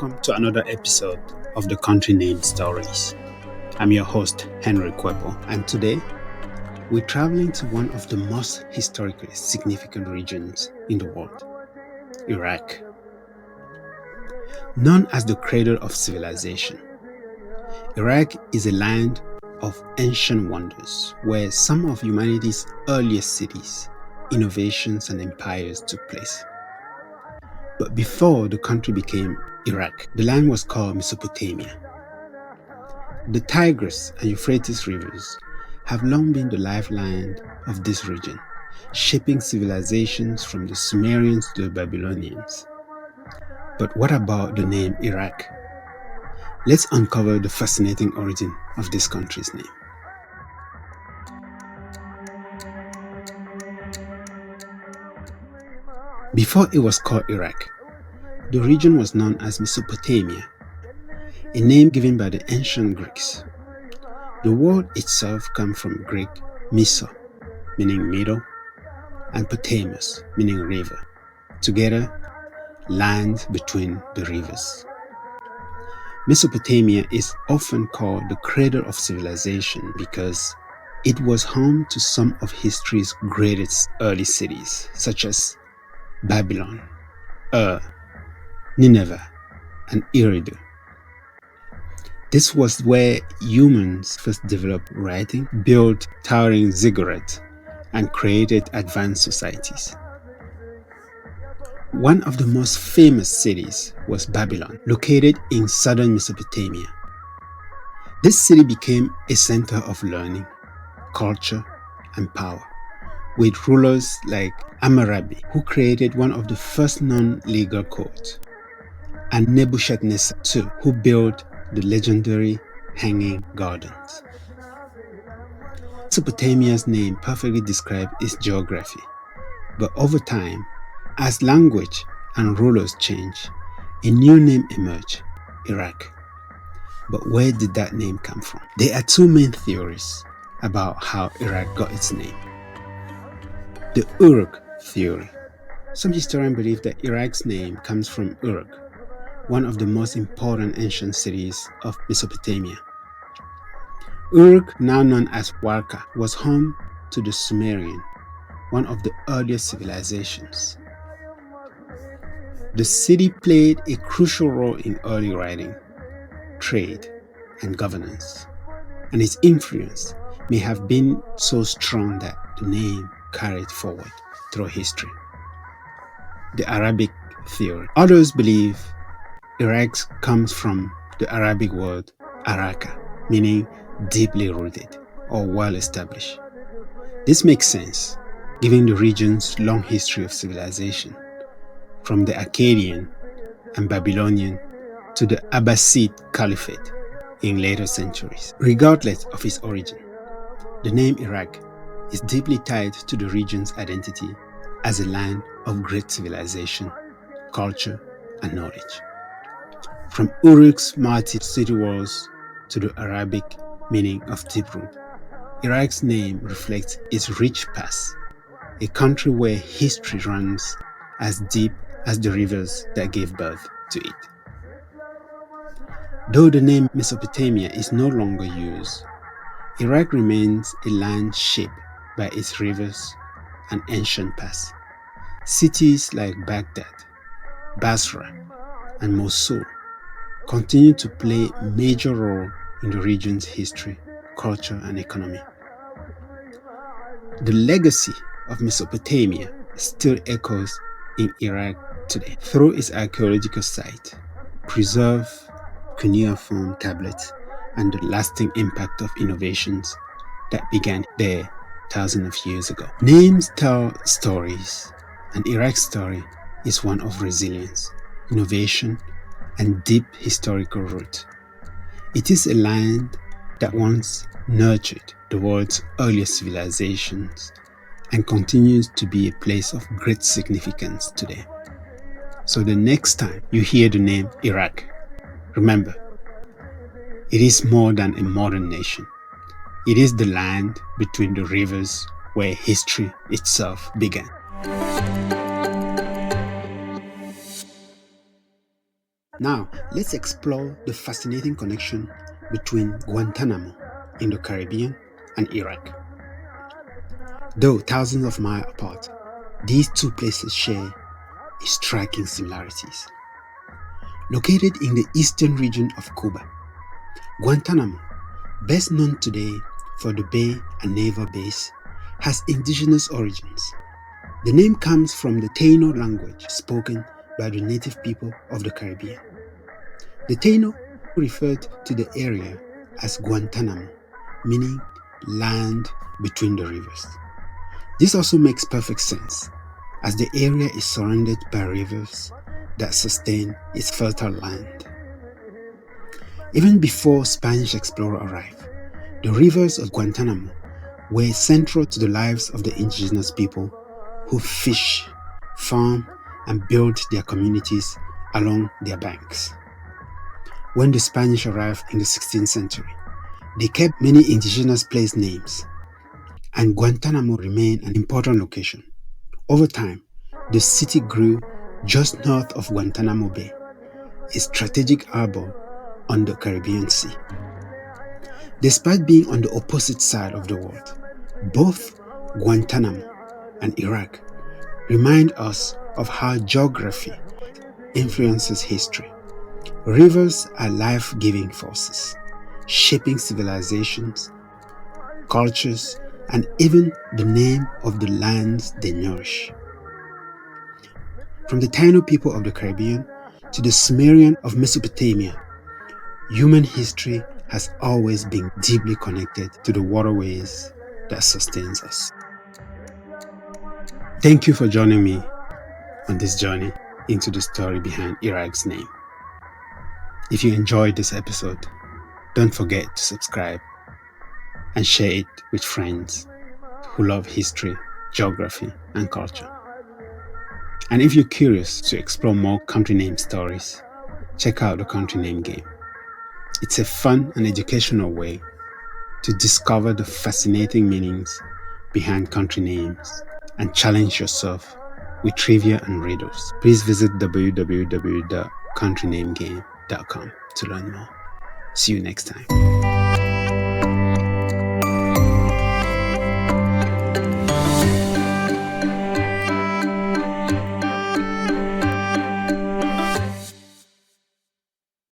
welcome to another episode of the Country Name Stories. I'm your host, Henry Kwepo, and today we're traveling to one of the most historically significant regions in the world, Iraq. Known as the cradle of civilization, Iraq is a land of ancient wonders where some of humanity's earliest cities, innovations, and empires took place. But before the country became Iraq, the land was called Mesopotamia. The Tigris and Euphrates rivers have long been the lifeline of this region, shaping civilizations from the Sumerians to the Babylonians. But what about the name Iraq? Let's uncover the fascinating origin of this country's name. Before it was called Iraq, the region was known as Mesopotamia, a name given by the ancient Greeks. The word itself comes from Greek meso, meaning middle, and potamus, meaning river. Together, land between the rivers. Mesopotamia is often called the cradle of civilization because it was home to some of history's greatest early cities, such as Babylon, Nineveh, and Eridu. This was where humans first developed writing, built towering ziggurats, and created advanced societies. One of the most famous cities was Babylon, located in southern Mesopotamia. This city became a center of learning, culture, and power, with rulers like Hammurabi, who created one of the first non-legal codes, and Nebuchadnezzar II, who built the legendary Hanging Gardens. Mesopotamia's name perfectly describes its geography, but over time, as language and rulers changed, a new name emerged, Iraq. But where did that name come from? There are two main theories about how Iraq got its name. The Uruk theory. Some historians believe that Iraq's name comes from Uruk, one of the most important ancient cities of Mesopotamia. Uruk, now known as Araqa, was home to the Sumerian, one of the earliest civilizations. The city played a crucial role in early writing, trade, and governance, and its influence may have been so strong that the name carried forward through history. The Arabic theory. Others believe Iraq comes from the Arabic word Araqa, meaning deeply rooted or well established. This makes sense, given the region's long history of civilization, from the Akkadian and Babylonian to the Abbasid Caliphate in later centuries. Regardless of its origin, the name Iraq is deeply tied to the region's identity as a land of great civilization, culture, and knowledge. From Uruk's mighty city walls to the Arabic meaning of deep root, Iraq's name reflects its rich past, a country where history runs as deep as the rivers that gave birth to it. Though the name Mesopotamia is no longer used, Iraq remains a land shaped by its rivers and ancient past. Cities like Baghdad, Basra, and Mosul continue to play a major role in the region's history, culture, and economy. The legacy of Mesopotamia still echoes in Iraq today through its archaeological site, preserved cuneiform tablets, and the lasting impact of innovations that began there thousands of years ago. Names tell stories, and Iraq's story is one of resilience, innovation, and deep historical roots. It is a land that once nurtured the world's earliest civilizations and continues to be a place of great significance today. So the next time you hear the name Iraq, remember, it is more than a modern nation. It is the land between the rivers where history itself began. Now, let's explore the fascinating connection between Guantanamo in the Caribbean and Iraq. Though thousands of miles apart, these two places share striking similarities. Located in the eastern region of Cuba, Guantanamo, best known today for the bay and naval base, has indigenous origins. The name comes from the Taino language spoken by the native people of the Caribbean. The Taino referred to the area as Guantanamo, meaning land between the rivers. This also makes perfect sense, as the area is surrounded by rivers that sustain its fertile land. Even before Spanish explorers arrived, the rivers of Guantanamo were central to the lives of the indigenous people who fish, farm, and built their communities along their banks. When the Spanish arrived in the 16th century, they kept many indigenous place names, and Guantanamo remained an important location. Over time, the city grew just north of Guantanamo Bay, a strategic harbor on the Caribbean Sea. Despite being on the opposite side of the world, both Guantanamo and Iraq remind us of how geography influences history. Rivers are life-giving forces, shaping civilizations, cultures, and even the name of the lands they nourish. From the Taino people of the Caribbean to the Sumerian of Mesopotamia, human history has always been deeply connected to the waterways that sustains us. Thank you for joining me on this journey into the story behind Iraq's name. If you enjoyed this episode, don't forget to subscribe and share it with friends who love history, geography, and culture. And if you're curious to explore more country name stories, check out the Country Name Game. It's a fun and educational way to discover the fascinating meanings behind country names and challenge yourself with trivia and riddles. Please visit www.countrynamegame.com to learn more. See you next time.